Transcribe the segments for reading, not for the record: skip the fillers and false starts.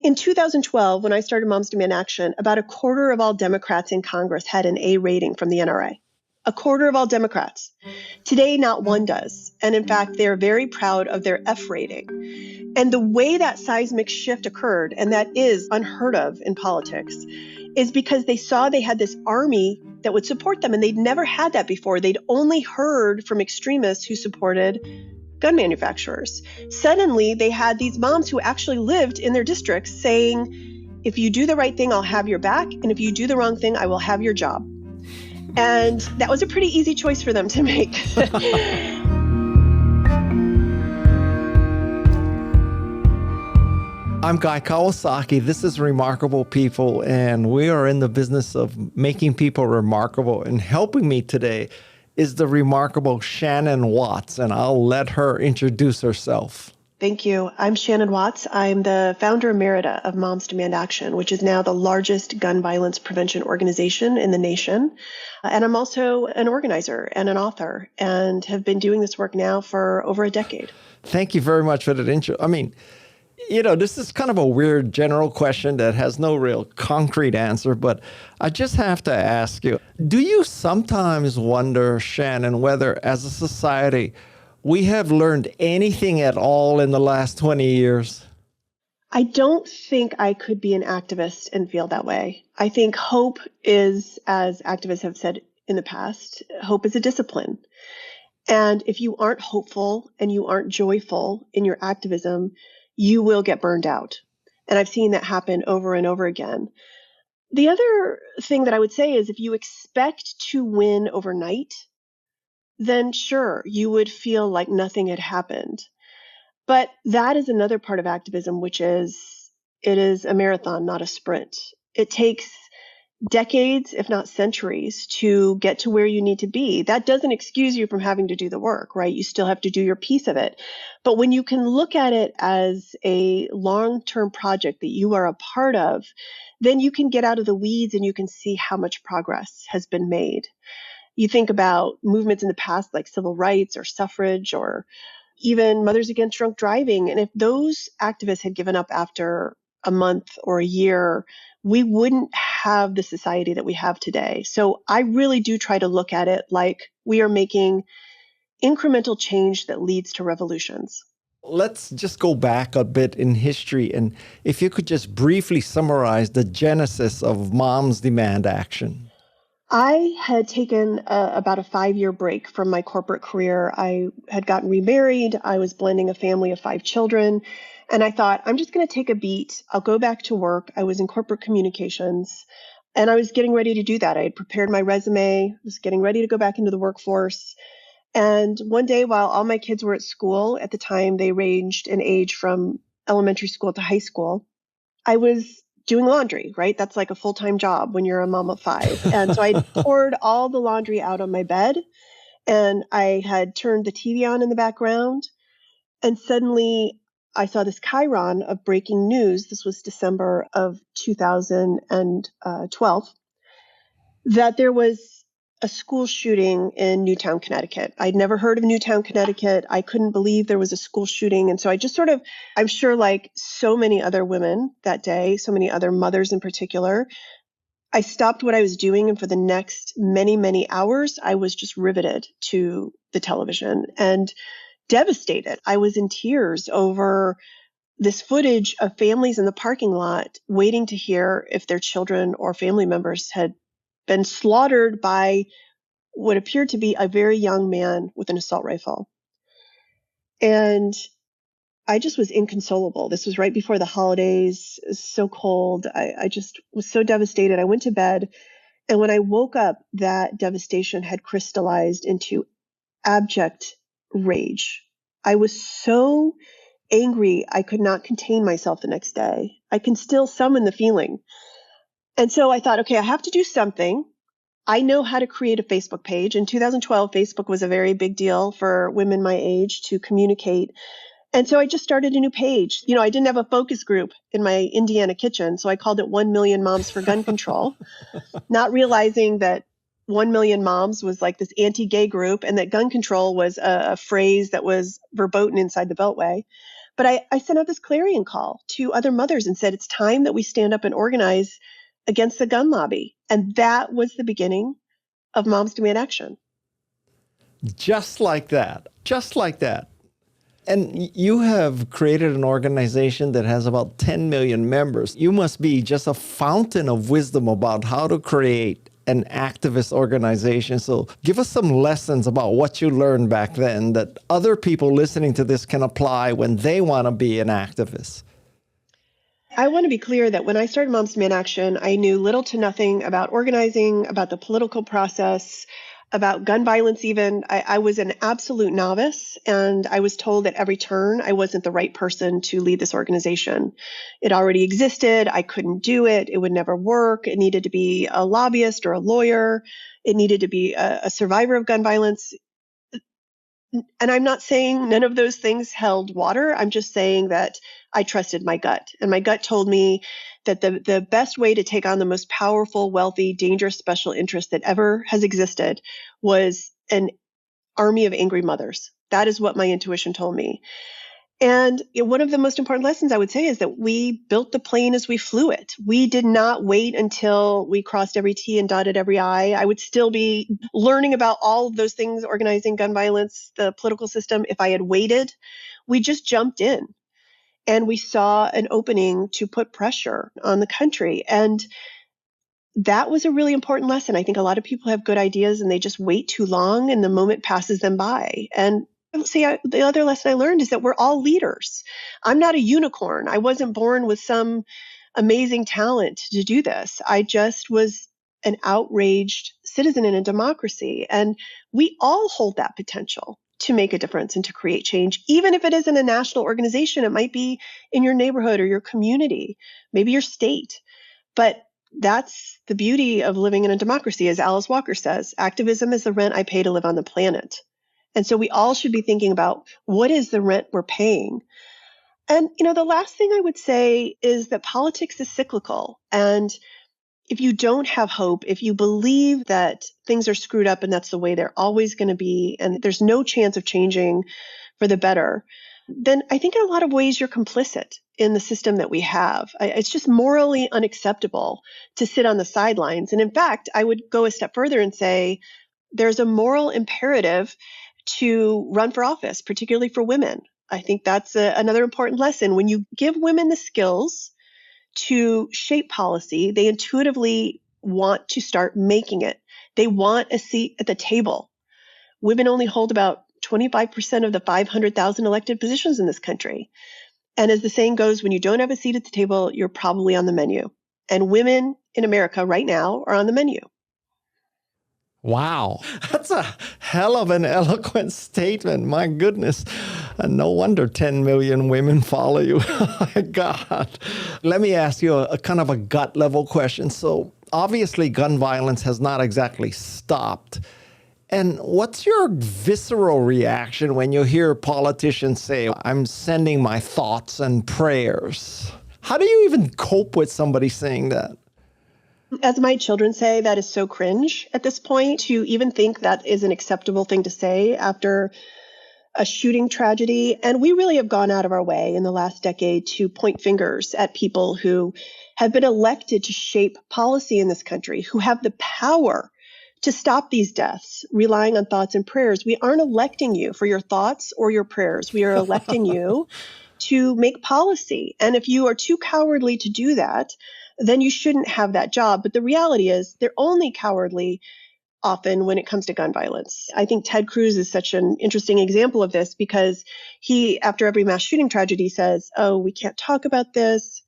In 2012, when I started Moms Demand Action, about a quarter of all Democrats in Congress had an A rating from the NRA. A quarter of all Democrats. Today, not one does. And in fact, they're very proud of their F rating. And the way that seismic shift occurred, and that is unheard of in politics, is because they saw they had this army that would support them, and they'd never had that before. They'd only heard from extremists who supported gun manufacturers. Suddenly, they had these moms who actually lived in their districts saying, if you do the right thing, I'll have your back. And if you do the wrong thing, I will have your job. And that was a pretty easy choice for them to make. I'm Guy Kawasaki. This is Remarkable People, and we are in the business of making people remarkable. And helping me today is the remarkable Shannon Watts, and I'll let her introduce herself. Thank you. I'm Shannon Watts. I'm the founder emerita of Moms Demand Action, which is now the largest gun violence prevention organization in the nation. And I'm also an organizer and an author, and have been doing this work now for over a decade. Thank you very much for that intro. This is kind of a weird general question that has no real concrete answer, but I just have to ask you, do you sometimes wonder, Shannon, whether as a society we have learned anything at all in the last 20 years? I don't think I could be an activist and feel that way. I think hope is, as activists have said in the past, hope is a discipline. And if you aren't hopeful and you aren't joyful in your activism, you will get burned out. And I've seen that happen over and over again. The other thing that I would say is if you expect to win overnight, then sure, you would feel like nothing had happened. But that is another part of activism, which is it is a marathon, not a sprint. It takes decades, if not centuries, to get to where you need to be. That doesn't excuse you from having to do the work, right? You still have to do your piece of it. But when you can look at it as a long-term project that you are a part of, then you can get out of the weeds and you can see how much progress has been made. You think about movements in the past like civil rights or suffrage or even Mothers Against Drunk Driving. And if those activists had given up after a month or a year, we wouldn't have the society that we have today. So I really do try to look at it like we are making incremental change that leads to revolutions. Let's just go back a bit in history, and if you could just briefly summarize the genesis of Moms Demand Action. I had taken about a 5-year break from my corporate career. I had gotten remarried. I was blending a family of 5 children. And I thought, I'm just going to take a beat. I'll go back to work. I was in corporate communications, and I was getting ready to do that. I had prepared my resume, was getting ready to go back into the workforce. And one day, while all my kids were at school, at the time they ranged in age from elementary school to high school, I was doing laundry, right? That's like a full-time job when you're a mom of 5. And so I poured all the laundry out on my bed, and I had turned the TV on in the background. And suddenly I saw this chyron of breaking news. This was December of 2012, that there was a school shooting in Newtown, Connecticut. I'd never heard of Newtown, Connecticut. I couldn't believe there was a school shooting. And so I just I'm sure like so many other women that day, so many other mothers in particular, I stopped what I was doing. And for the next many, many hours, I was just riveted to the television and devastated. I was in tears over this footage of families in the parking lot waiting to hear if their children or family members had been slaughtered by what appeared to be a very young man with an assault rifle. And I just was inconsolable. This was right before the holidays. It was so cold. I just was so devastated. I went to bed. And when I woke up, that devastation had crystallized into abject rage. I was so angry, I could not contain myself the next day. I can still summon the feeling. And so I thought, okay, I have to do something. I know how to create a Facebook page. In 2012, Facebook was a very big deal for women my age to communicate. And so I just started a new page. I didn't have a focus group in my Indiana kitchen, so I called it 1 Million Moms for Gun Control, not realizing that 1 Million Moms was like this anti-gay group and that gun control was a phrase that was verboten inside the Beltway. But I sent out this clarion call to other mothers and said, it's time that we stand up and organize against the gun lobby. And that was the beginning of Moms Demand Action. Just like that. Just like that. And you have created an organization that has about 10 million members. You must be just a fountain of wisdom about how to create an activist organization. So give us some lessons about what you learned back then that other people listening to this can apply when they want to be an activist. I want to be clear that when I started Moms Demand Action, I knew little to nothing about organizing, about the political process, about gun violence even. I was an absolute novice, and I was told at every turn I wasn't the right person to lead this organization. It already existed. I couldn't do it. It would never work. It needed to be a lobbyist or a lawyer. It needed to be a survivor of gun violence. And I'm not saying none of those things held water. I'm just saying that I trusted my gut. And my gut told me that the best way to take on the most powerful, wealthy, dangerous special interest that ever has existed was an army of angry mothers. That is what my intuition told me. And one of the most important lessons I would say is that we built the plane as we flew it. We did not wait until we crossed every T and dotted every I. I would still be learning about all of those things, organizing gun violence, the political system, if I had waited. We just jumped in and we saw an opening to put pressure on the country. And that was a really important lesson. I think a lot of people have good ideas and they just wait too long and the moment passes them by. And the other lesson I learned is that we're all leaders. I'm not a unicorn. I wasn't born with some amazing talent to do this. I just was an outraged citizen in a democracy. And we all hold that potential to make a difference and to create change. Even if it isn't a national organization, it might be in your neighborhood or your community, maybe your state. But that's the beauty of living in a democracy. As Alice Walker says, activism is the rent I pay to live on the planet. And so we all should be thinking about what is the rent we're paying. And, the last thing I would say is that politics is cyclical. And if you don't have hope, if you believe that things are screwed up and that's the way they're always going to be, and there's no chance of changing for the better, then I think in a lot of ways you're complicit in the system that we have. It's just morally unacceptable to sit on the sidelines. And in fact, I would go a step further and say there's a moral imperative to run for office, particularly for women. I think that's another important lesson. When you give women the skills to shape policy, they intuitively want to start making it. They want a seat at the table. Women only hold about 25% of the 500,000 elected positions in this country. And as the saying goes, when you don't have a seat at the table, you're probably on the menu. And women in America right now are on the menu. Wow, that's a hell of an eloquent statement. My goodness. And no wonder 10 million women follow you. Oh my God. Let me ask you a kind of a gut level question. So obviously gun violence has not exactly stopped. And what's your visceral reaction when you hear politicians say, I'm sending my thoughts and prayers? How do you even cope with somebody saying that? As my children say, that is so cringe at this point to even think that is an acceptable thing to say after a shooting tragedy. And we really have gone out of our way in the last decade to point fingers at people who have been elected to shape policy in this country, who have the power to stop these deaths, relying on thoughts and prayers. We aren't electing you for your thoughts or your prayers. We are electing you to make policy. And if you are too cowardly to do that, then you shouldn't have that job. But the reality is they're only cowardly often when it comes to gun violence. I think Ted Cruz is such an interesting example of this because he, after every mass shooting tragedy, says, oh, we can't talk about this.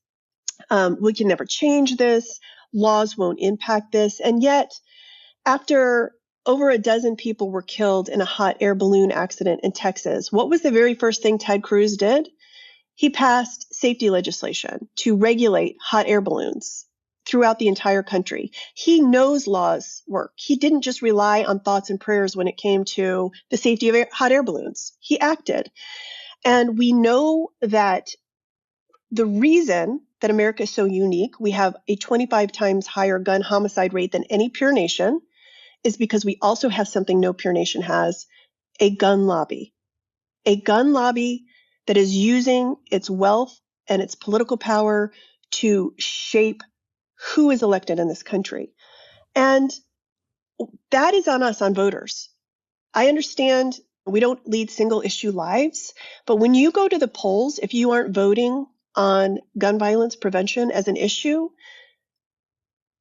We can never change this. Laws won't impact this. And yet, after over a dozen people were killed in a hot air balloon accident in Texas, what was the very first thing Ted Cruz did? He passed safety legislation to regulate hot air balloons throughout the entire country. He knows laws work. He didn't just rely on thoughts and prayers when it came to the safety of hot air balloons. He acted. And we know that the reason that America is so unique, we have a 25 times higher gun homicide rate than any peer nation, is because we also have something no peer nation has, a gun lobby. A gun lobby that is using its wealth and its political power to shape who is elected in this country. And that is on us, on voters. I understand we don't lead single issue lives, but when you go to the polls, if you aren't voting on gun violence prevention as an issue,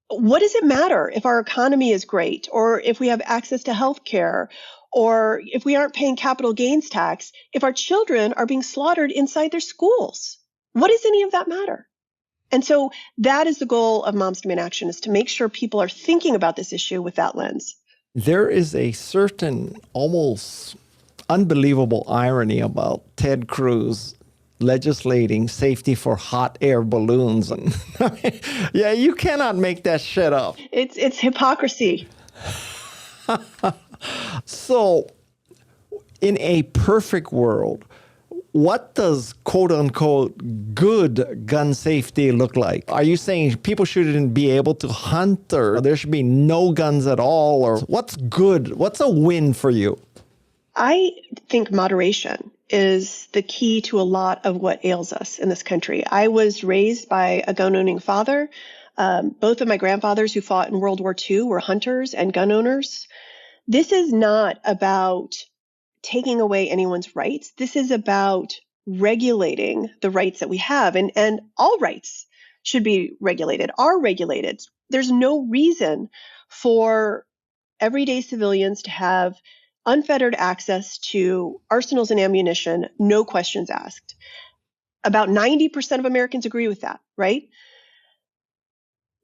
what does it matter if our economy is great, or if we have access to health care, or if we aren't paying capital gains tax, if our children are being slaughtered inside their schools? What does any of that matter? And so that is the goal of Moms Demand Action, is to make sure people are thinking about this issue with that lens. There is a certain almost unbelievable irony about Ted Cruz legislating safety for hot air balloons. And yeah, you cannot make that shit up. It's hypocrisy. So, in a perfect world, what does quote unquote good gun safety look like? Are you saying people shouldn't be able to hunt, or there should be no guns at all? Or what's good? What's a win for you? I think moderation is the key to a lot of what ails us in this country. I was raised by a gun-owning father. Both of my grandfathers who fought in World War II were hunters and gun owners. This is not about taking away anyone's rights. This is about regulating the rights that we have. And all rights should be regulated, are regulated. There's no reason for everyday civilians to have unfettered access to arsenals and ammunition, no questions asked. About 90% of Americans agree with that, right?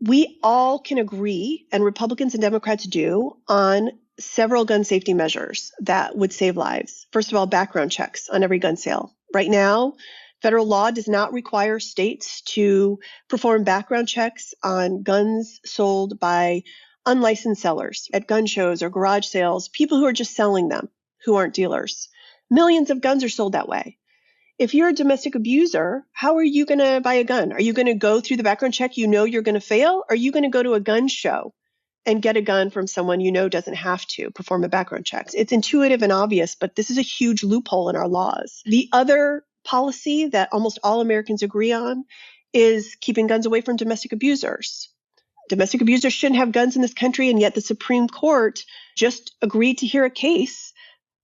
We all can agree, and Republicans and Democrats do, on several gun safety measures that would save lives. First of all, background checks on every gun sale. Right now, federal law does not require states to perform background checks on guns sold by unlicensed sellers at gun shows or garage sales, people who are just selling them, who aren't dealers. Millions of guns are sold that way. If you're a domestic abuser, how are you going to buy a gun? Are you going to go through the background check you know you're going to fail? Or are you going to go to a gun show and get a gun from someone you know doesn't have to perform a background check? It's intuitive and obvious, but this is a huge loophole in our laws. The other policy that almost all Americans agree on is keeping guns away from domestic abusers. Domestic abusers shouldn't have guns in this country, and yet the Supreme Court just agreed to hear a case.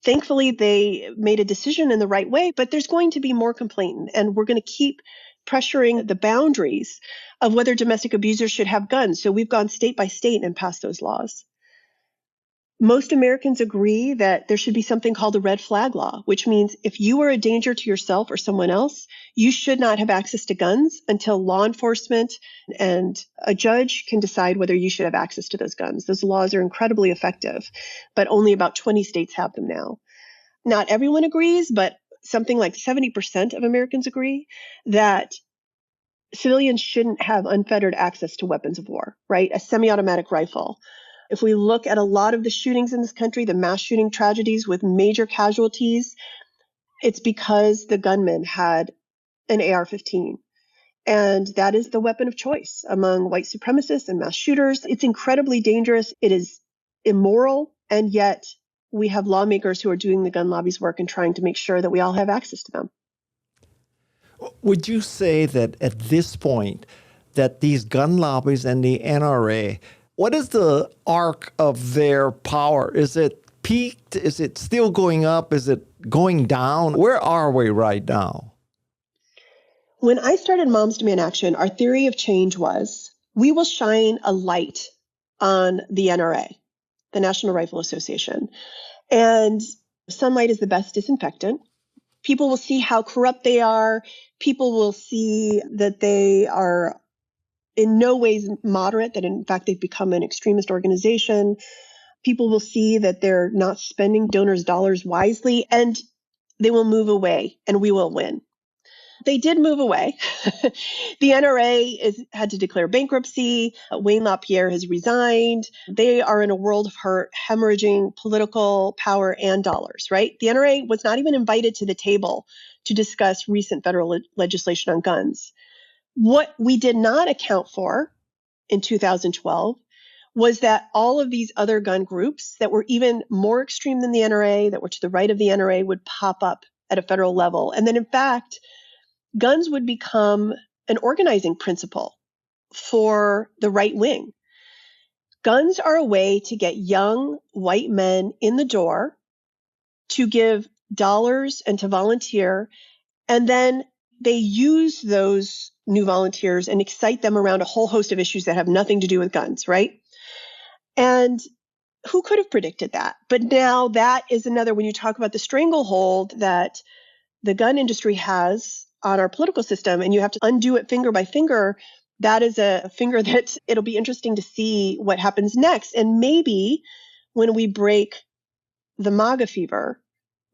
Thankfully, they made a decision in the right way, but there's going to be more complaint, and we're going to keep pressuring the boundaries of whether domestic abusers should have guns. So we've gone state by state and passed those laws. Most Americans agree that there should be something called a red flag law, which means if you are a danger to yourself or someone else, you should not have access to guns until law enforcement and a judge can decide whether you should have access to those guns. Those laws are incredibly effective, but only about 20 states have them now. Not everyone agrees, but something like 70% of Americans agree that civilians shouldn't have unfettered access to weapons of war, right? A semi-automatic rifle. If we look at a lot of the shootings in this country, the mass shooting tragedies with major casualties, it's because the gunman had an AR-15. And that is the weapon of choice among white supremacists and mass shooters. It's incredibly dangerous. It is immoral. And yet we have lawmakers who are doing the gun lobby's work and trying to make sure that we all have access to them. Would you say that at this point, that these gun lobbies and the NRA, what is the arc of their power? Is it peaked? Is it still going up? Is it going down? Where are we right now? When I started Moms Demand Action, our theory of change was we will shine a light on the NRA, the National Rifle Association. And sunlight is the best disinfectant. People will see how corrupt they are. People will see that they are in no ways moderate, that in fact they've become an extremist organization. People will see that they're not spending donors' dollars wisely, and they will move away, and we will win. They did move away. The NRA had to declare bankruptcy. Wayne LaPierre has resigned. They are in a world of hurt, hemorrhaging political power and dollars, right? The NRA was not even invited to the table to discuss recent federal legislation on guns. What we did not account for in 2012 was that all of these other gun groups that were even more extreme than the NRA, that were to the right of the NRA, would pop up at a federal level. And then, in fact, guns would become an organizing principle for the right wing. Guns are a way to get young white men in the door, to give dollars and to volunteer. And then they use those new volunteers and excite them around a whole host of issues that have nothing to do with guns, right? And who could have predicted that? But now that is another, when you talk about the stranglehold that the gun industry has on our political system, and you have to undo it finger by finger, that is a finger that it'll be interesting to see what happens next. And maybe when we break the MAGA fever,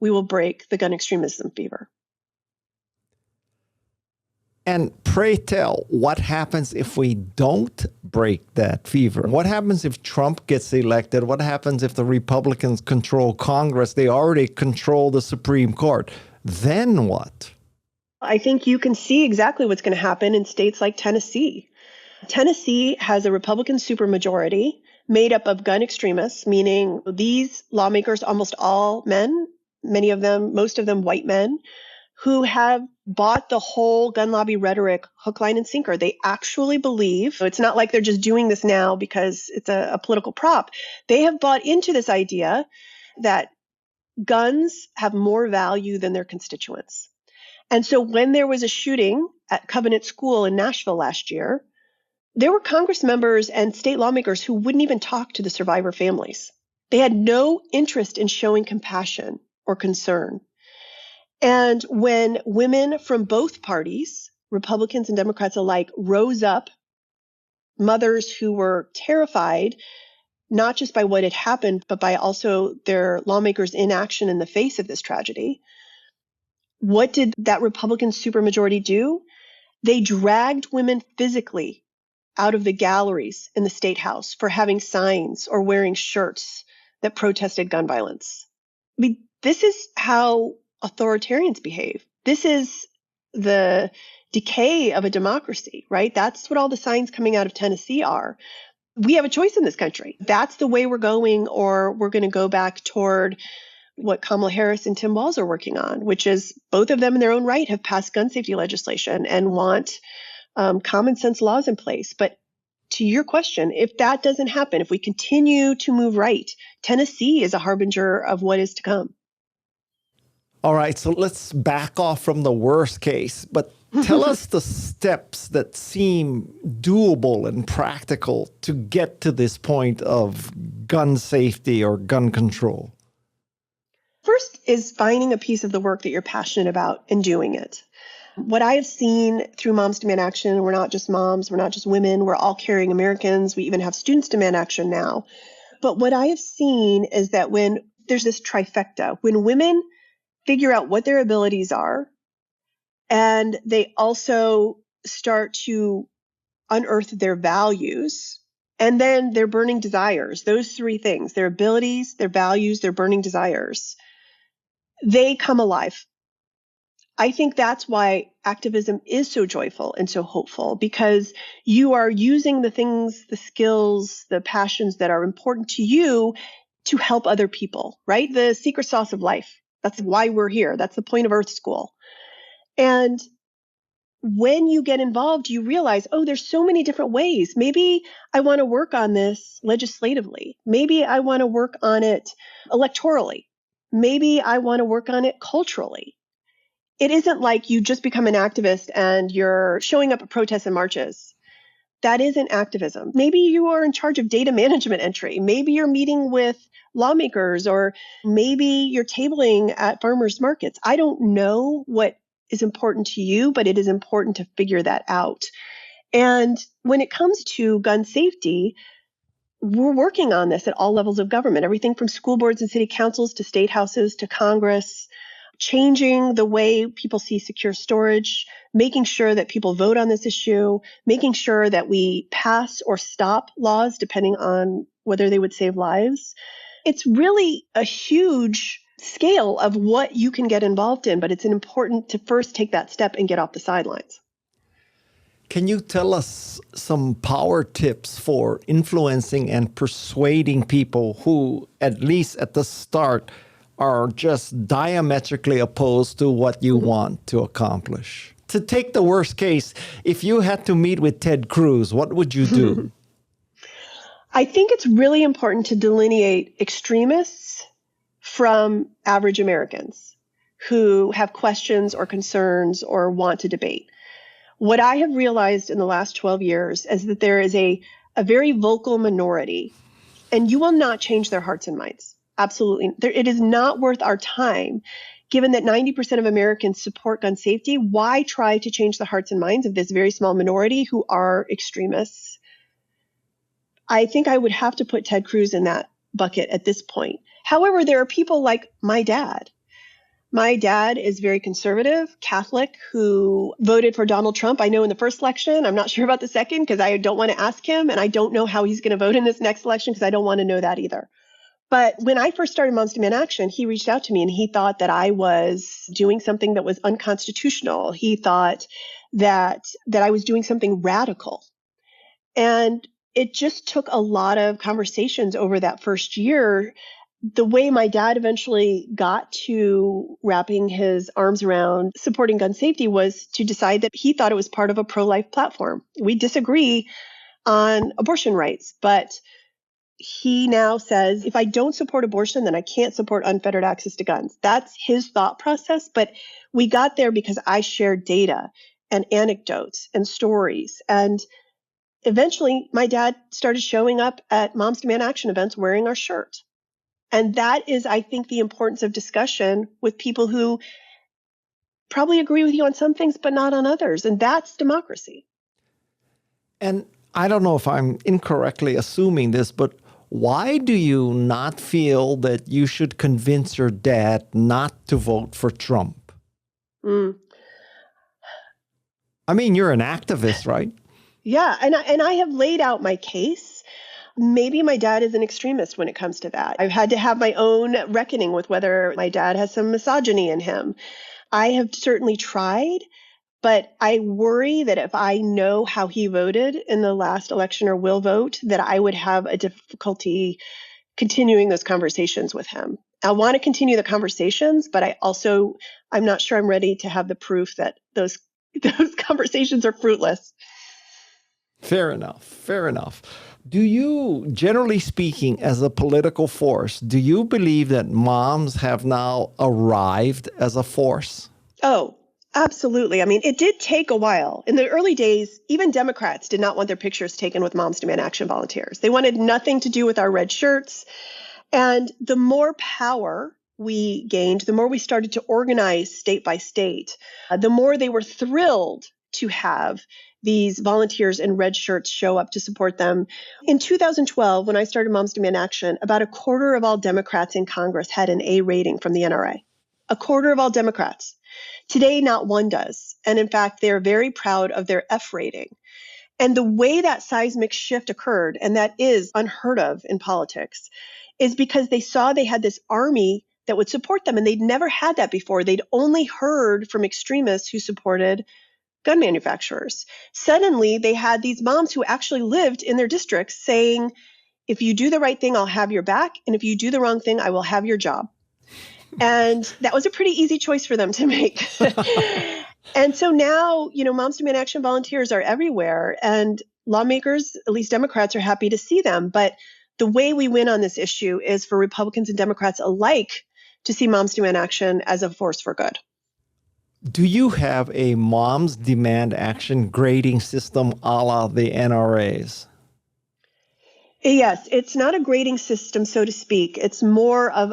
we will break the gun extremism fever. And pray tell, what happens if we don't break that fever? What happens if Trump gets elected? What happens if the Republicans control Congress? They already control the Supreme Court. Then what? I think you can see exactly what's going to happen in states like Tennessee. Tennessee has a Republican supermajority made up of gun extremists, meaning these lawmakers, almost all men, many of them, most of them white men, who have bought the whole gun lobby rhetoric hook, line, and sinker. They actually believe, it's not like they're just doing this now because it's a political prop. They have bought into this idea that guns have more value than their constituents. And so when there was a shooting at Covenant School in Nashville last year, there were Congress members and state lawmakers who wouldn't even talk to the survivor families. They had no interest in showing compassion or concern. And when women from both parties, Republicans and Democrats alike, rose up, mothers who were terrified, not just by what had happened, but by also their lawmakers' inaction in the face of this tragedy, what did that Republican supermajority do? They dragged women physically out of the galleries in the State House for having signs or wearing shirts that protested gun violence. I mean, this is how authoritarians behave. This is the decay of a democracy, right? That's what all the signs coming out of Tennessee are. We have a choice in this country. That's the way we're going, or we're going to go back toward what Kamala Harris and Tim Walz are working on, which is both of them in their own right have passed gun safety legislation and want common sense laws in place. But to your question, if that doesn't happen, if we continue to move right, Tennessee is a harbinger of what is to come. All right, so let's back off from the worst case, but tell us the steps that seem doable and practical to get to this point of gun safety or gun control. First is finding a piece of the work that you're passionate about and doing it. What I have seen through Moms Demand Action, we're not just moms, we're not just women, we're all caring Americans. We even have students demand action now. But what I have seen is that when there's this trifecta, when women figure out what their abilities are, and they also start to unearth their values, and then their burning desires, those three things, their abilities, their values, their burning desires, they come alive. I think that's why activism is so joyful and so hopeful, because you are using the things, the skills, the passions that are important to you to help other people, right? The secret sauce of life. That's why we're here. That's the point of Earth School. And when you get involved, you realize, oh, there's so many different ways. Maybe I want to work on this legislatively. Maybe I want to work on it electorally. Maybe I want to work on it culturally. It isn't like you just become an activist and you're showing up at protests and marches. That isn't activism. Maybe you are in charge of data management entry. Maybe you're meeting with lawmakers, or maybe you're tabling at farmers markets. I don't know what is important to you, but it is important to figure that out. And when it comes to gun safety, we're working on this at all levels of government, everything from school boards and city councils to state houses to Congress, changing the way people see secure storage, making sure that people vote on this issue, making sure that we pass or stop laws depending on whether they would save lives. It's really a huge scale of what you can get involved in, but it's important to first take that step and get off the sidelines. Can you tell us some power tips for influencing and persuading people who, at least at the start, are just diametrically opposed to what you want to accomplish. To take the worst case, if you had to meet with Ted Cruz, what would you do? I think it's really important to delineate extremists from average Americans who have questions or concerns or want to debate. What I have realized in the last 12 years is that there is a very vocal minority, and you will not change their hearts and minds. Absolutely. It is not worth our time. Given that 90% of Americans support gun safety, why try to change the hearts and minds of this very small minority who are extremists? I think I would have to put Ted Cruz in that bucket at this point. However, there are people like my dad. My dad is very conservative, Catholic, who voted for Donald Trump. I know in the first election. I'm not sure about the second because I don't want to ask him. And I don't know how he's going to vote in this next election because I don't want to know that either. But when I first started Moms Demand Action, he reached out to me and he thought that I was doing something that was unconstitutional. He thought that I was doing something radical. And it just took a lot of conversations over that first year. The way my dad eventually got to wrapping his arms around supporting gun safety was to decide that he thought it was part of a pro-life platform. We disagree on abortion rights, but he now says, if I don't support abortion, then I can't support unfettered access to guns. That's his thought process. But we got there because I shared data and anecdotes and stories. And eventually, my dad started showing up at Moms Demand Action events wearing our shirt. And that is, I think, the importance of discussion with people who probably agree with you on some things, but not on others. And that's democracy. And I don't know if I'm incorrectly assuming this, but why do you not feel that you should convince your dad not to vote for Trump? I mean, you're an activist, right? Yeah, and I have laid out my case. Maybe my dad is an extremist when it comes to that. I've had to have my own reckoning with whether my dad has some misogyny in him. I have certainly tried, but I worry that if I know how he voted in the last election or will vote, that I would have a difficulty continuing those conversations with him. I want to continue the conversations, but I'm not sure I'm ready to have the proof that those conversations are fruitless. Fair enough. Fair enough. Do you, generally speaking, as a political force, do you believe that moms have now arrived as a force? Oh, absolutely. I mean, it did take a while. In the early days, even Democrats did not want their pictures taken with Moms Demand Action volunteers. They wanted nothing to do with our red shirts. And the more power we gained, the more we started to organize state by state, the more they were thrilled to have these volunteers in red shirts show up to support them. In 2012, when I started Moms Demand Action, about a quarter of all Democrats in Congress had an A rating from the NRA. A quarter of all Democrats. Today, not one does. And in fact, they're very proud of their F rating. And the way that seismic shift occurred, and that is unheard of in politics, is because they saw they had this army that would support them. And they'd never had that before. They'd only heard from extremists who supported gun manufacturers. Suddenly, they had these moms who actually lived in their districts saying, if you do the right thing, I'll have your back. And if you do the wrong thing, I will have your job. And that was a pretty easy choice for them to make. And so now, Moms Demand Action volunteers are everywhere, and lawmakers, at least Democrats, are happy to see them. But the way we win on this issue is for Republicans and Democrats alike to see Moms Demand Action as a force for good. Do you have a Moms Demand Action grading system a la the NRA's? Yes, it's not a grading system, so to speak. It's more of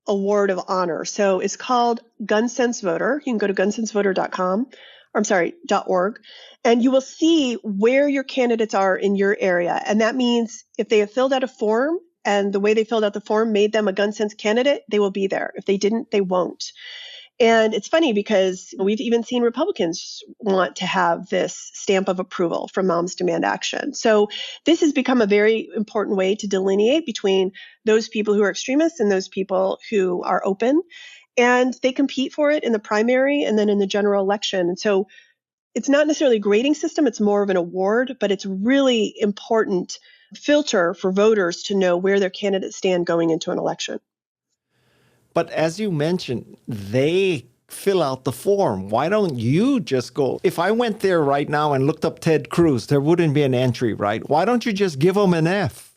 a word of honor. So it's called Gun Sense Voter. You can go to gunsensevoter.com, .org, and you will see where your candidates are in your area. And that means if they have filled out a form and the way they filled out the form made them a gun sense candidate, they will be there. If they didn't, they won't. And it's funny because we've even seen Republicans want to have this stamp of approval from Moms Demand Action. So this has become a very important way to delineate between those people who are extremists and those people who are open. And they compete for it in the primary and then in the general election. And so it's not necessarily a grading system, it's more of an award, but it's really important filter for voters to know where their candidates stand going into an election. But as you mentioned, they fill out the form. Why don't you just go? If I went there right now and looked up Ted Cruz, there wouldn't be an entry, right? Why don't you just give them an F?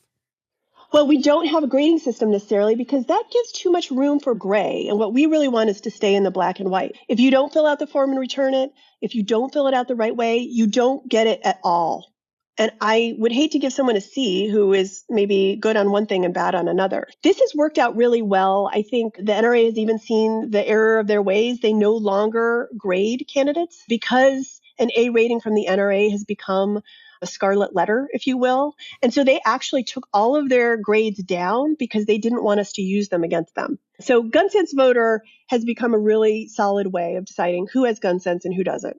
Well, we don't have a grading system necessarily because that gives too much room for gray. And what we really want is to stay in the black and white. If you don't fill out the form and return it, if you don't fill it out the right way, you don't get it at all. And I would hate to give someone a C who is maybe good on one thing and bad on another. This has worked out really well. I think the NRA has even seen the error of their ways. They no longer grade candidates because an A rating from the NRA has become a scarlet letter, if you will. And so they actually took all of their grades down because they didn't want us to use them against them. So Gun Sense Voter has become a really solid way of deciding who has gun sense and who doesn't.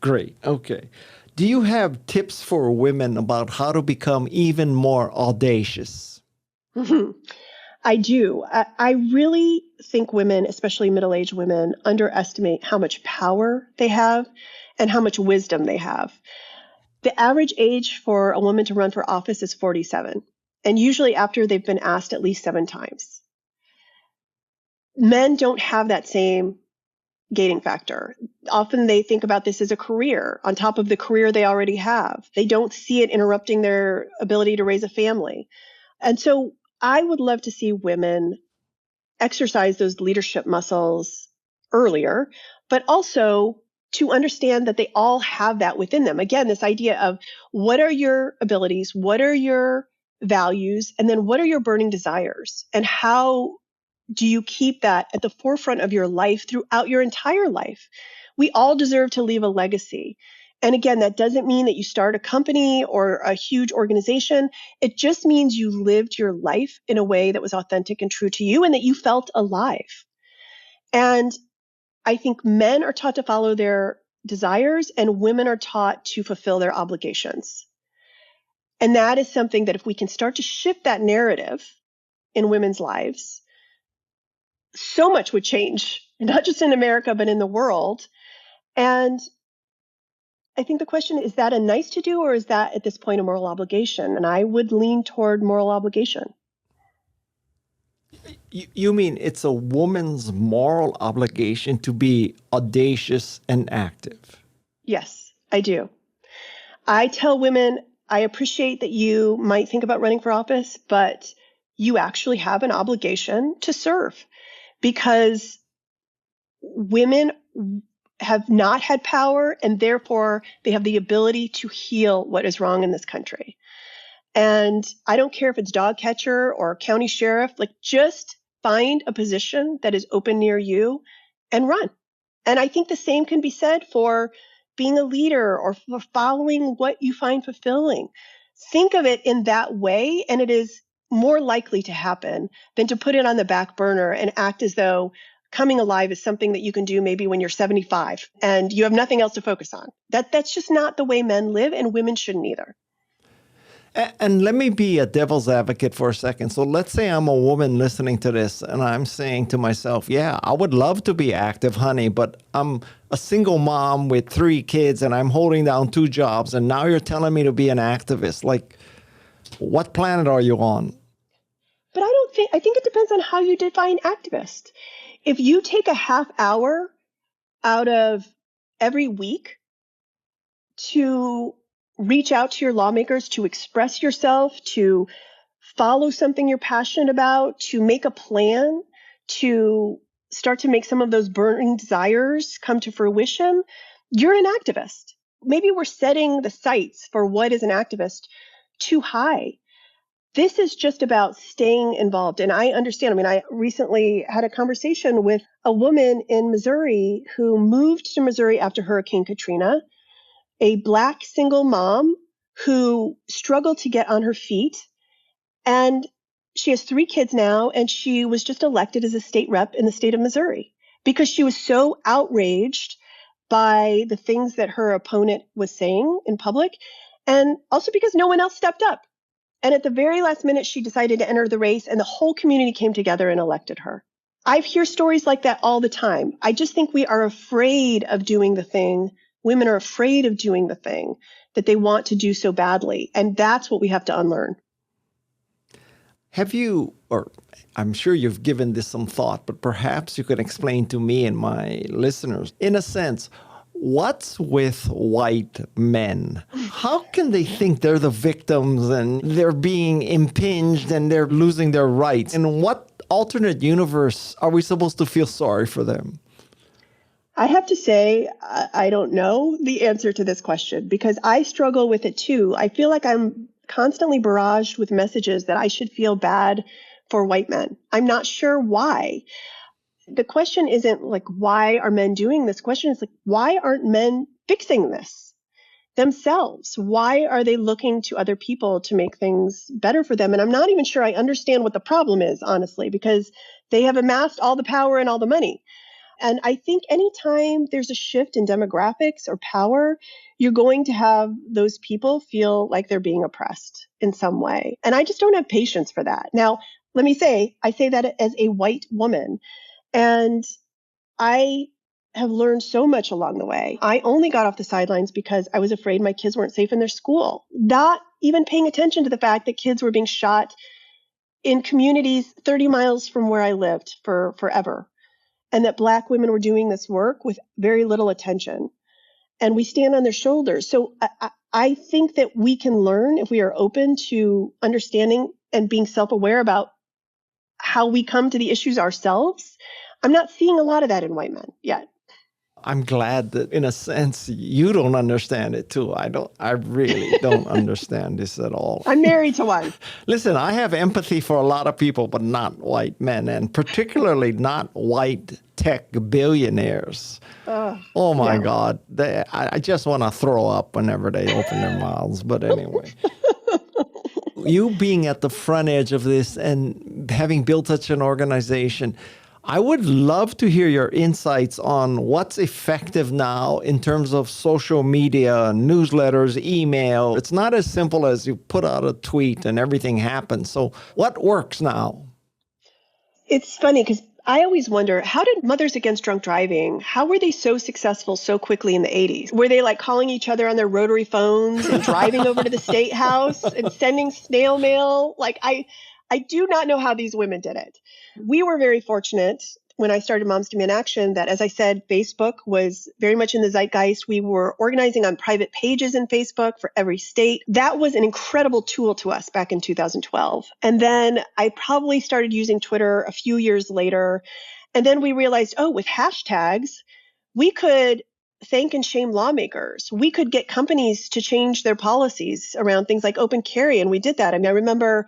Great. Okay. Do you have tips for women about how to become even more audacious? I do. I really think women, especially middle-aged women, underestimate how much power they have and how much wisdom they have. The average age for a woman to run for office is 47, and usually after they've been asked at least 7 times. Men don't have that same gating factor. Often they think about this as a career on top of the career they already have. They don't see it interrupting their ability to raise a family. And so I would love to see women exercise those leadership muscles earlier, but also to understand that they all have that within them. Again, this idea of what are your abilities, what are your values, and then what are your burning desires, and how do you keep that at the forefront of your life throughout your entire life? We all deserve to leave a legacy. And again, that doesn't mean that you start a company or a huge organization. It just means you lived your life in a way that was authentic and true to you and that you felt alive. And I think men are taught to follow their desires and women are taught to fulfill their obligations. And that is something that if we can start to shift that narrative in women's lives, so much would change, not just in America, but in the world. And I think the question is that a nice to do, or is that at this point a moral obligation? And I would lean toward moral obligation. You mean it's a woman's moral obligation to be audacious and active? Yes, I do. I tell women, I appreciate that you might think about running for office, but you actually have an obligation to serve because women have not had power and therefore they have the ability to heal what is wrong in this country. And I don't care if it's dog catcher or county sheriff, like just find a position that is open near you and run. And I think the same can be said for being a leader or for following what you find fulfilling. Think of it in that way, and it is more likely to happen than to put it on the back burner and act as though coming alive is something that you can do maybe when you're 75 and you have nothing else to focus on. That's just not the way men live, and women shouldn't either. And let me be a devil's advocate for a second. So let's say I'm a woman listening to this and I'm saying to myself, yeah, I would love to be active, honey, but I'm a single mom with 3 kids and I'm holding down 2 jobs. And now you're telling me to be an activist. Like, what planet are you on? But I think it depends on how you define activist. If you take a half hour out of every week to reach out to your lawmakers, to express yourself, to follow something you're passionate about, to make a plan, to start to make some of those burning desires come to fruition, you're an activist. Maybe we're setting the sights for what is an activist too high. This is just about staying involved. And I understand. I mean, I recently had a conversation with a woman in Missouri who moved to Missouri after Hurricane Katrina, a Black single mom who struggled to get on her feet. And she has 3 kids now, and she was just elected as a state rep in the state of Missouri because she was so outraged by the things that her opponent was saying in public, and also because no one else stepped up. And at the very last minute, she decided to enter the race, and the whole community came together and elected her. I hear stories like that all the time. I just think we are afraid of doing the thing. Women are afraid of doing the thing that they want to do so badly. And that's what we have to unlearn. Have you, or I'm sure you've given this some thought, but perhaps you could explain to me and my listeners, in a sense, what's with white men? How can they think they're the victims and they're being impinged and they're losing their rights? In what alternate universe are we supposed to feel sorry for them? I have to say, I don't know the answer to this question because I struggle with it too. I feel like I'm constantly barraged with messages that I should feel bad for white men. I'm not sure why. The question isn't like, why are men doing this? The question is like, why aren't men fixing this themselves? Why are they looking to other people to make things better for them? And I'm not even sure I understand what the problem is, honestly, because they have amassed all the power and all the money. And I think anytime there's a shift in demographics or power, you're going to have those people feel like they're being oppressed in some way. And I just don't have patience for that. Now, let me say, I say that as a white woman. And I have learned so much along the way. I only got off the sidelines because I was afraid my kids weren't safe in their school, not even paying attention to the fact that kids were being shot in communities 30 miles from where I lived for forever, and that Black women were doing this work with very little attention. And we stand on their shoulders. So I think that we can learn if we are open to understanding and being self-aware about how we come to the issues ourselves. I'm not seeing a lot of that in white men yet. I'm glad that in a sense you don't understand it too. I really don't understand this at all. I'm married to one. Listen, I have empathy for a lot of people, but not white men, and particularly not white tech billionaires. Oh my God. I just want to throw up whenever they open their mouths. But anyway. You being at the front edge of this and having built such an organization, I would love to hear your insights on what's effective now in terms of social media, newsletters, email. It's not as simple as you put out a tweet and everything happens. So what works now? It's funny because I always wonder, how did Mothers Against Drunk Driving, how were they so successful so quickly in the 80s? Were they like calling each other on their rotary phones and driving over to the state house and sending snail mail? Like I do not know how these women did it. We were very fortunate when I started Moms Demand Action that, as I said, Facebook was very much in the zeitgeist. We were organizing on private pages in Facebook for every state. That was an incredible tool to us back in 2012. And then I probably started using Twitter a few years later. And then we realized, oh, with hashtags, we could thank and shame lawmakers. We could get companies to change their policies around things like open carry. And we did that. I mean, I remember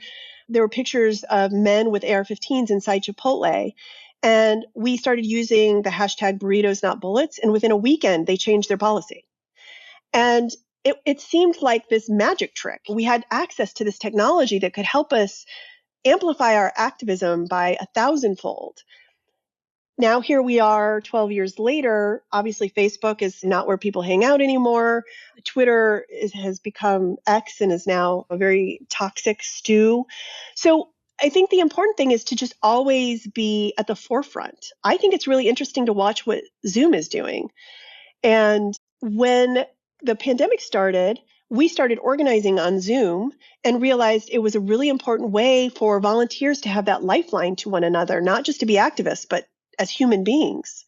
there were pictures of men with AR-15s inside Chipotle. And we started using the hashtag burritos, not bullets. And within a weekend, they changed their policy. And it seemed like this magic trick. We had access to this technology that could help us amplify our activism by 1,000-fold. Now, here we are 12 years later. Obviously, Facebook is not where people hang out anymore. Twitter has become X and is now a very toxic stew. So I think the important thing is to just always be at the forefront. I think it's really interesting to watch what Zoom is doing. And when the pandemic started, we started organizing on Zoom and realized it was a really important way for volunteers to have that lifeline to one another, not just to be activists, but as human beings.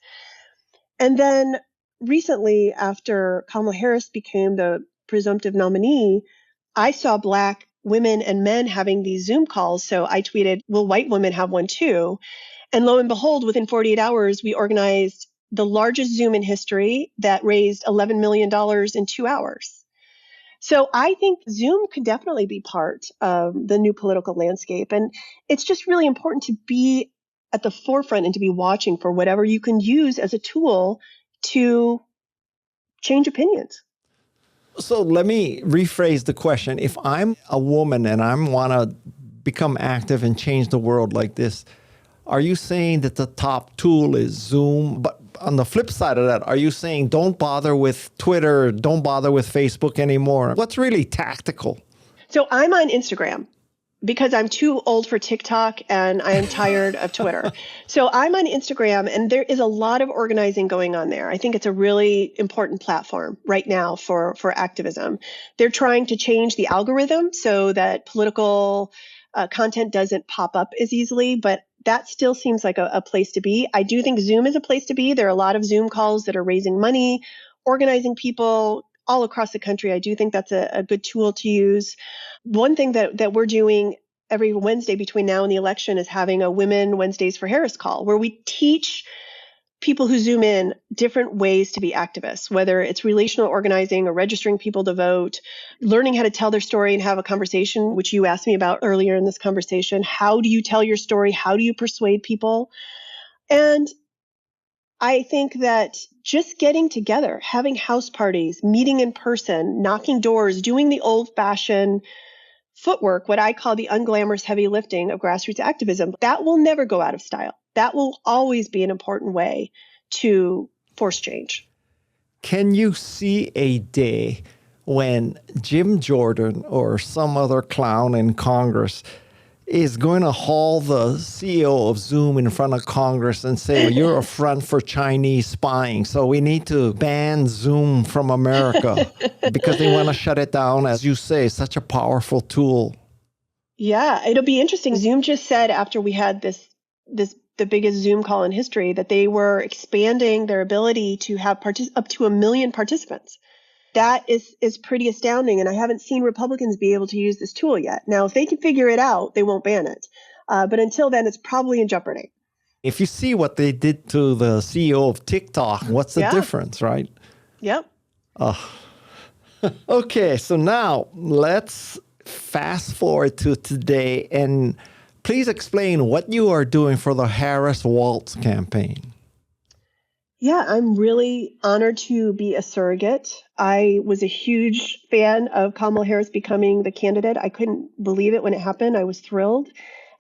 And then recently, after Kamala Harris became the presumptive nominee, I saw Black women and men having these Zoom calls. So I tweeted, will white women have one too? And lo and behold, within 48 hours, we organized the largest Zoom in history that raised $11 million in 2 hours. So I think Zoom could definitely be part of the new political landscape. And it's just really important to be at the forefront and to be watching for whatever you can use as a tool to change opinions. So let me rephrase the question. If I'm a woman and I want to become active and change the world like this, are you saying that the top tool is Zoom? But on the flip side of that, are you saying don't bother with Twitter, don't bother with Facebook anymore? What's really tactical? So I'm on Instagram because I'm too old for TikTok and I am tired of Twitter. So I'm on Instagram and there is a lot of organizing going on there. I think it's a really important platform right now for activism. They're trying to change the algorithm so that political content doesn't pop up as easily, but that still seems like a place to be. I do think Zoom is a place to be. There are a lot of Zoom calls that are raising money, organizing people all across the country. I do think that's a good tool to use. One thing that we're doing every Wednesday between now and the election is having a Women Wednesdays for Harris call, where we teach people who Zoom in different ways to be activists, whether it's relational organizing or registering people to vote, learning how to tell their story and have a conversation, which you asked me about earlier in this conversation. How do you tell your story? How do you persuade people? And I think that just getting together, having house parties, meeting in person, knocking doors, doing the old-fashioned footwork, what I call the unglamorous heavy lifting of grassroots activism, that will never go out of style. That will always be an important way to force change. Can you see a day when Jim Jordan or some other clown in Congress is going to haul the CEO of Zoom in front of Congress and say, well, you're a front for Chinese spying, so we need to ban Zoom from America because they want to shut it down, as you say, such a powerful tool? Yeah, it'll be interesting. Zoom just said after we had the biggest Zoom call in history that they were expanding their ability to have up to 1 million participants. That is pretty astounding, and I haven't seen Republicans be able to use this tool yet. Now, if they can figure it out, they won't ban it. But until then, it's probably in jeopardy. If you see what they did to the CEO of TikTok, what's the difference, right? Yep. Okay, so now let's fast forward to today, and please explain what you are doing for the Harris-Walz campaign. Yeah, I'm really honored to be a surrogate. I was a huge fan of Kamala Harris becoming the candidate. I couldn't believe it when it happened. I was thrilled.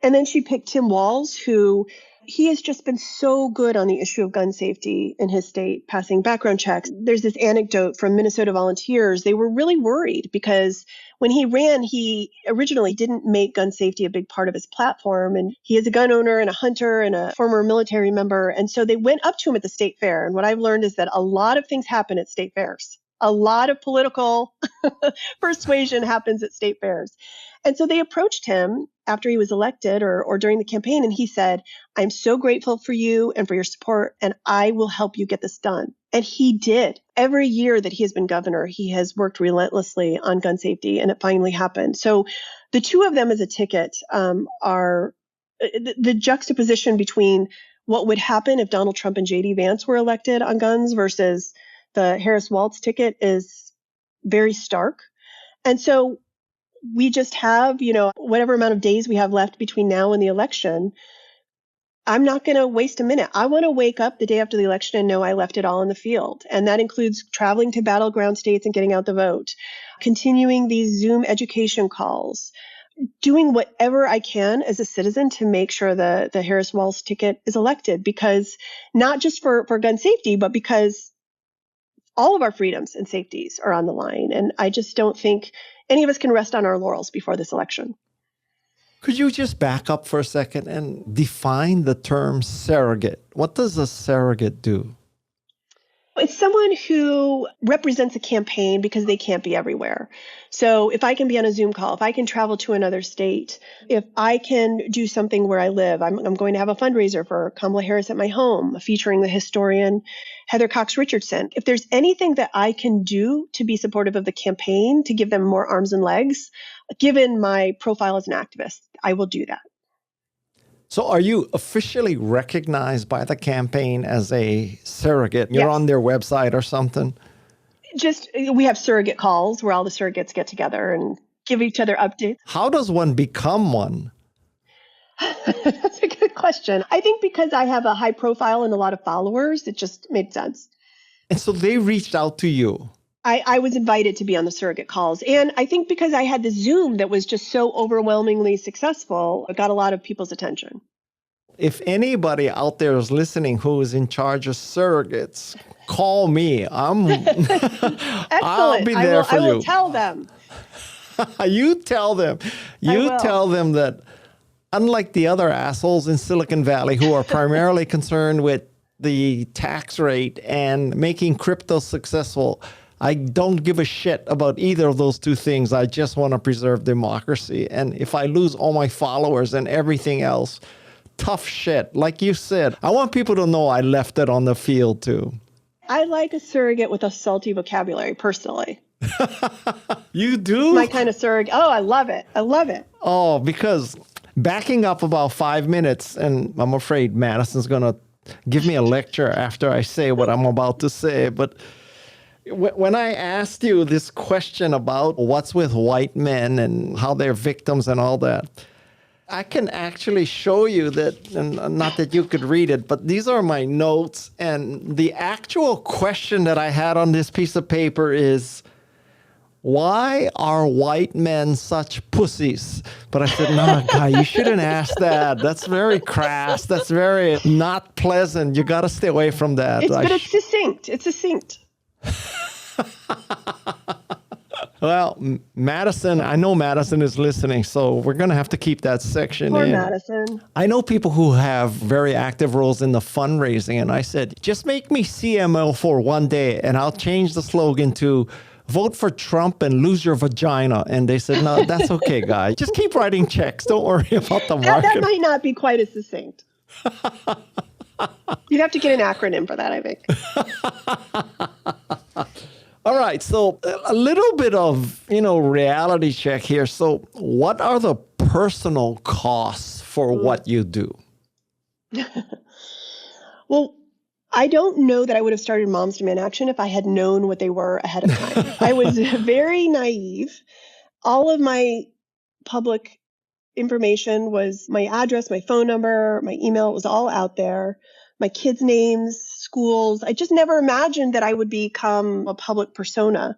And then she picked Tim Walz, who he has just been so good on the issue of gun safety in his state, passing background checks. There's this anecdote from Minnesota volunteers. They were really worried because when he ran, he originally didn't make gun safety a big part of his platform. And he is a gun owner and a hunter and a former military member. And so they went up to him at the state fair. And what I've learned is that a lot of things happen at state fairs. A lot of political persuasion happens at state fairs. And so they approached him after he was elected or during the campaign. And he said, I'm so grateful for you and for your support, and I will help you get this done. And he did. Every year that he has been governor, he has worked relentlessly on gun safety, and it finally happened. So the two of them as a ticket are the juxtaposition between what would happen if Donald Trump and J.D. Vance were elected on guns versus the Harris-Walz ticket is very stark. And so we just have, whatever amount of days we have left between now and the election. I'm not going to waste a minute. I want to wake up the day after the election and know I left it all in the field. And that includes traveling to battleground states and getting out the vote, continuing these Zoom education calls, doing whatever I can as a citizen to make sure the Harris-Walz ticket is elected, because not just for gun safety, but because all of our freedoms and safeties are on the line. And I just don't think any of us can rest on our laurels before this election. Could you just back up for a second and define the term surrogate? What does a surrogate do? It's someone who represents a campaign because they can't be everywhere. So if I can be on a Zoom call, if I can travel to another state, if I can do something where I live, I'm going to have a fundraiser for Kamala Harris at my home featuring the historian Heather Cox Richardson. If there's anything that I can do to be supportive of the campaign, to give them more arms and legs, given my profile as an activist, I will do that. So are you officially recognized by the campaign as a surrogate? You're on their website or something? We have surrogate calls where all the surrogates get together and give each other updates. How does one become one? That's a good question. I think because I have a high profile and a lot of followers, it just made sense. And so they reached out to you. I was invited to be on the surrogate calls. And I think because I had the Zoom that was just so overwhelmingly successful, it got a lot of people's attention. If anybody out there is listening who is in charge of surrogates, call me. Excellent. I'll be there for you. I will tell them. You tell them. You tell them that unlike the other assholes in Silicon Valley who are primarily concerned with the tax rate and making crypto successful, I don't give a shit about either of those two things. I just want to preserve democracy. And if I lose all my followers and everything else, tough shit. Like you said, I want people to know I left it on the field too. I like a surrogate with a salty vocabulary, personally. You do? My kind of surrogate. Oh, I love it. I love it. Oh, because backing up about 5 minutes, and I'm afraid Madison's going to give me a lecture after I say what I'm about to say, but when I asked you this question about what's with white men and how they're victims and all that, I can actually show you that, and not that you could read it, but these are my notes. And the actual question that I had on this piece of paper is, why are white men such pussies? But I said, no, guy, you shouldn't ask that. That's very crass. That's very not pleasant. You got to stay away from that. But it's succinct. It's succinct. Well, Madison, I know Madison is listening, so we're going to have to keep that section Poor in. Madison. I know people who have very active roles in the fundraising, and I said, just make me CMO for one day, and I'll change the slogan to vote for Trump and lose your vagina. And they said, no, that's okay, guy. Just keep writing checks. Don't worry about the market. That might not be quite as succinct. You'd have to get an acronym for that, I think. All right. So a little bit of, reality check here. So what are the personal costs for what you do? Well, I don't know that I would have started Moms Demand Action if I had known what they were ahead of time. I was very naive. All of my public information was my address, my phone number, my email. It was all out there. My kids' names, schools. I just never imagined that I would become a public persona.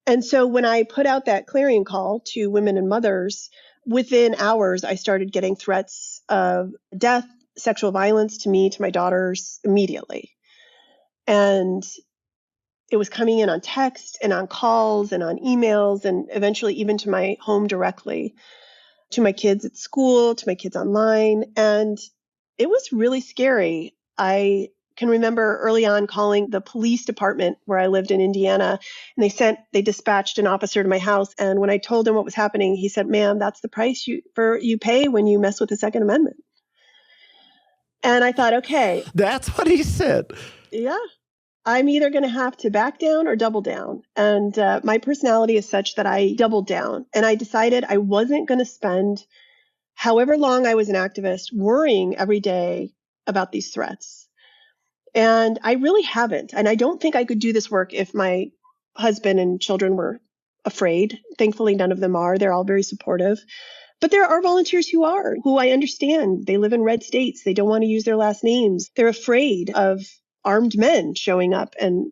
And so when I put out that clarion call to women and mothers, within hours, I started getting threats of death, sexual violence to me, to my daughters immediately. And it was coming in on text and on calls and on emails and eventually even to my home directly, to my kids at school, to my kids online. And it was really scary. I can remember early on calling the police department where I lived in Indiana, and they dispatched an officer to my house. And when I told him what was happening, he said, "Ma'am, that's the price you pay when you mess with the Second Amendment." And I thought, okay. That's what he said. Yeah. I'm either going to have to back down or double down. And my personality is such that I doubled down. And I decided I wasn't going to spend however long I was an activist worrying every day about these threats. And I really haven't. And I don't think I could do this work if my husband and children were afraid. Thankfully, none of them are. They're all very supportive. But there are volunteers who I understand. They live in red states. They don't want to use their last names. They're afraid of armed men showing up. And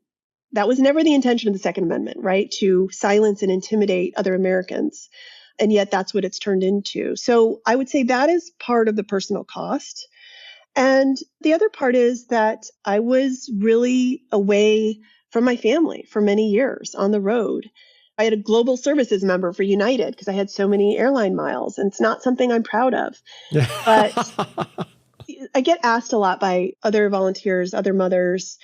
that was never the intention of the Second Amendment, right? To silence and intimidate other Americans. And yet that's what it's turned into. So I would say that is part of the personal cost. And the other part is that I was really away from my family for many years on the road. I had a global services member for United because I had so many airline miles, and it's not something I'm proud of. But I get asked a lot by other volunteers, other mothers,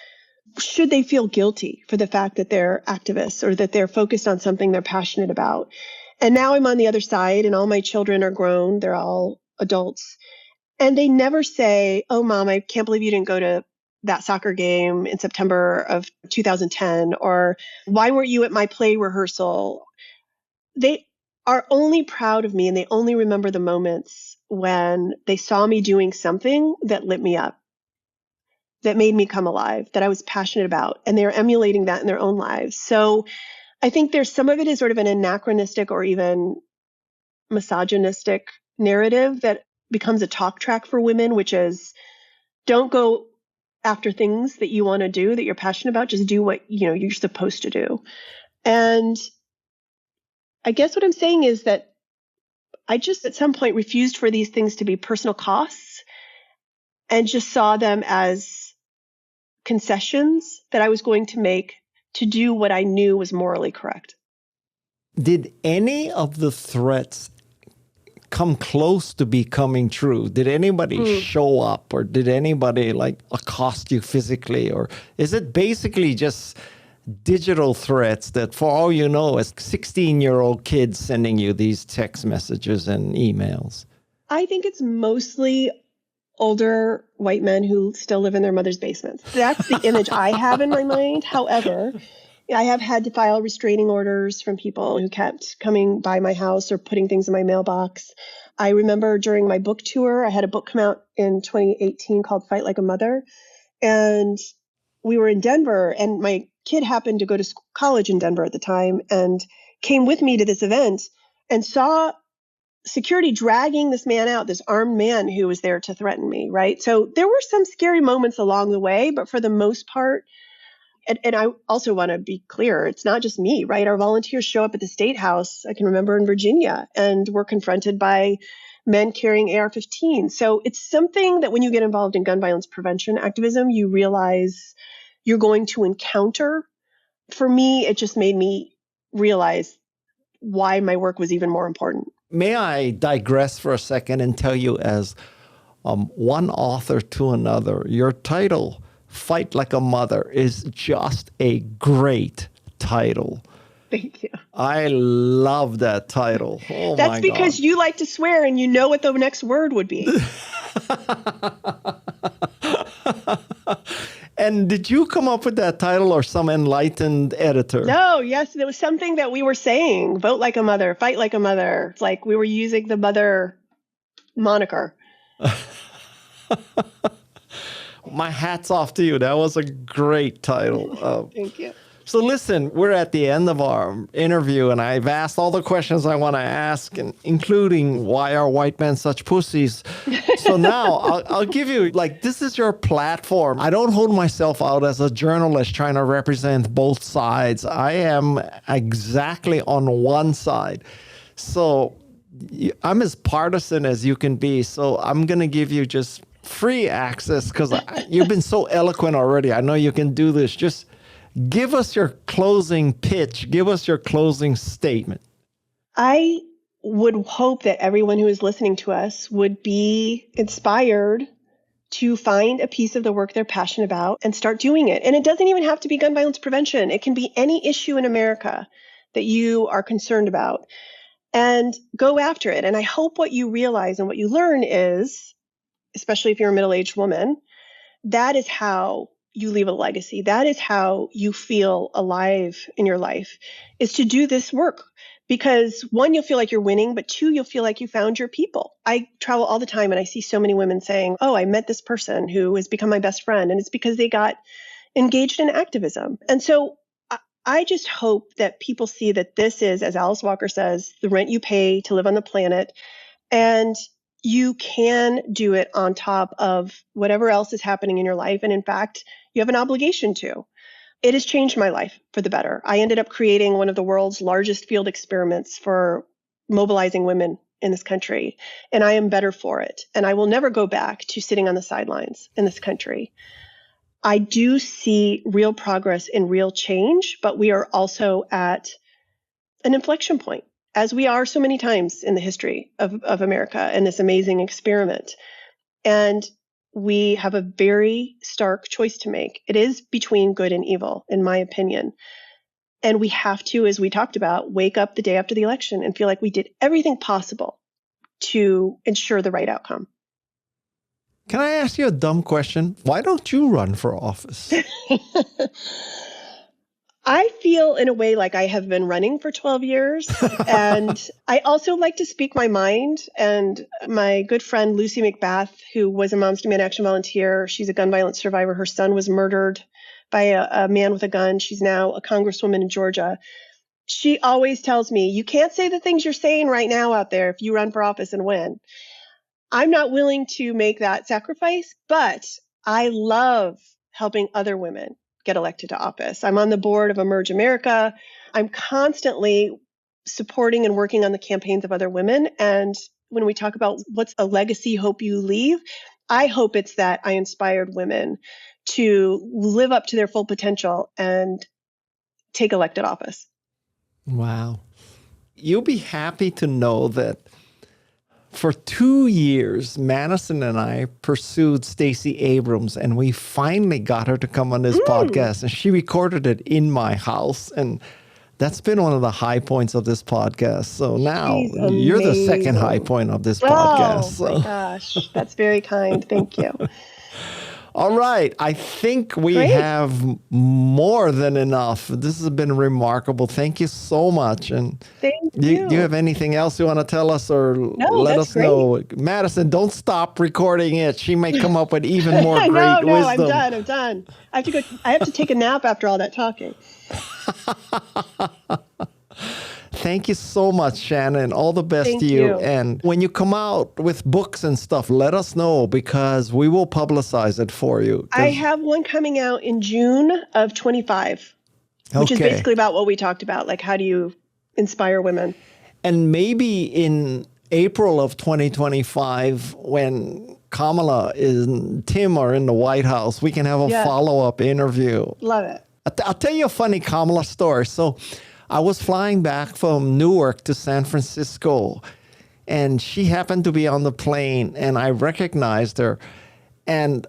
should they feel guilty for the fact that they're activists or that they're focused on something they're passionate about? And now I'm on the other side and all my children are grown. They're all adults. And they never say, "Oh, Mom, I can't believe you didn't go to that soccer game in September of 2010, or why weren't you at my play rehearsal?" They are only proud of me and they only remember the moments when they saw me doing something that lit me up, that made me come alive, that I was passionate about, and they're emulating that in their own lives. So I think there's some of it is sort of an anachronistic or even misogynistic narrative that becomes a talk track for women, which is don't go after things that you want to do, that you're passionate about. Just do what you're supposed to do. And I guess what I'm saying is that I just at some point refused for these things to be personal costs and just saw them as concessions that I was going to make to do what I knew was morally correct. Did any of the threats come close to becoming true? Did anybody show up, or did anybody accost you physically? Or is it basically just digital threats that, for all you know, is 16-year-old kids sending you these text messages and emails? I think it's mostly older white men who still live in their mother's basements. That's the image I have in my mind. However, I have had to file restraining orders from people who kept coming by my house or putting things in my mailbox. I remember during my book tour, I had a book come out in 2018 called Fight Like a Mother. And we were in Denver, and my kid happened to go to college in Denver at the time and came with me to this event and saw security dragging this man out, this armed man who was there to threaten me, right? So there were some scary moments along the way, but for the most part, and I also want to be clear, it's not just me, right? Our volunteers show up at the State House, I can remember in Virginia, and we're confronted by men carrying AR-15. So it's something that when you get involved in gun violence prevention activism, you realize you're going to encounter. For me, it just made me realize why my work was even more important. May I digress for a second and tell you, as one author to another, your title, Fight Like a Mother, is just a great title. Thank you. I love that title. Oh, that's because you like to swear and you know what the next word would be. And did you come up with that title or some enlightened editor? No, yes, it was something that we were saying. Vote like a mother, fight like a mother. It's like we were using the mother moniker. My hat's off to you. That was a great title. Thank you. So listen, we're at the end of our interview, and I've asked all the questions I want to ask, and including why are white men such pussies? So now I'll give you, this is your platform. I don't hold myself out as a journalist trying to represent both sides. I am exactly on one side. So I'm as partisan as you can be. So I'm going to give you just free access because you've been so eloquent already. I know you can do this. Just give us your closing pitch. Give us your closing statement. I would hope that everyone who is listening to us would be inspired to find a piece of the work they're passionate about and start doing it. And it doesn't even have to be gun violence prevention. It can be any issue in America that you are concerned about, and go after it. And I hope what you realize and what you learn is, especially if you're a middle-aged woman, that is how you leave a legacy. That is how you feel alive in your life, is to do this work. Because one, you'll feel like you're winning, but two, you'll feel like you found your people. I travel all the time and I see so many women saying, oh, I met this person who has become my best friend. And it's because they got engaged in activism. And so I just hope that people see that this is, as Alice Walker says, the rent you pay to live on the planet. And you can do it on top of whatever else is happening in your life. And in fact, you have an obligation to. It has changed my life for the better. I ended up creating one of the world's largest field experiments for mobilizing women in this country. And I am better for it. And I will never go back to sitting on the sidelines in this country. I do see real progress and real change, but we are also at an inflection point, as we are so many times in the history of America and this amazing experiment. And we have a very stark choice to make. It is between good and evil, in my opinion. And we have to, as we talked about, wake up the day after the election and feel like we did everything possible to ensure the right outcome. Can I ask you a dumb question? Why don't you run for office? I feel in a way like I have been running for 12 years. And I also like to speak my mind. And my good friend, Lucy McBath, who was a Moms Demand Action volunteer, she's a gun violence survivor. Her son was murdered by a man with a gun. She's now a congresswoman in Georgia. She always tells me, you can't say the things you're saying right now out there if you run for office and win. I'm not willing to make that sacrifice, but I love helping other women get elected to office. I'm on the board of Emerge America. I'm constantly supporting and working on the campaigns of other women. And when we talk about what's a legacy hope you leave, I hope it's that I inspired women to live up to their full potential and take elected office. Wow. You'll be happy to know that For 2 years, Madison and I pursued Stacey Abrams, and we finally got her to come on this podcast. And she recorded it in my house. And that's been one of the high points of this podcast. So now you're the second high point of this podcast. Oh, my gosh. That's very kind. Thank you. All right. I think we have more than enough. This has been remarkable. Thank you so much. And thank you. Do you have anything else you want to tell us or let us know? Madison, don't stop recording it. She may come up with even more great wisdom. I'm done. I have to go. I have to take a nap after all that talking. Thank you so much, Shannon. All the best to you. And when you come out with books and stuff, let us know because we will publicize it for you. I have one coming out in June of 25, which is basically about what we talked about. Like, how do you inspire women? And maybe in April of 2025, when Kamala and Tim are in the White House, we can have a follow-up interview. Love it. I'll tell you a funny Kamala story. So I was flying back from Newark to San Francisco, and she happened to be on the plane, and I recognized her. And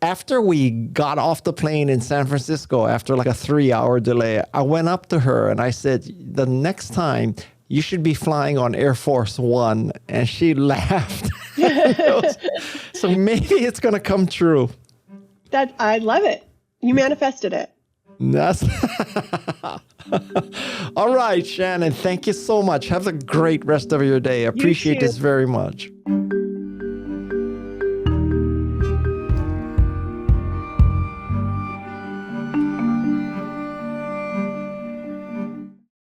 after we got off the plane in San Francisco, after like a 3-hour delay, I went up to her and I said, the next time you should be flying on Air Force One. And she laughed. So maybe it's going to come true. I love it. You manifested it. That's all right, Shannon. Thank you so much. Have a great rest of your day. I appreciate this very much.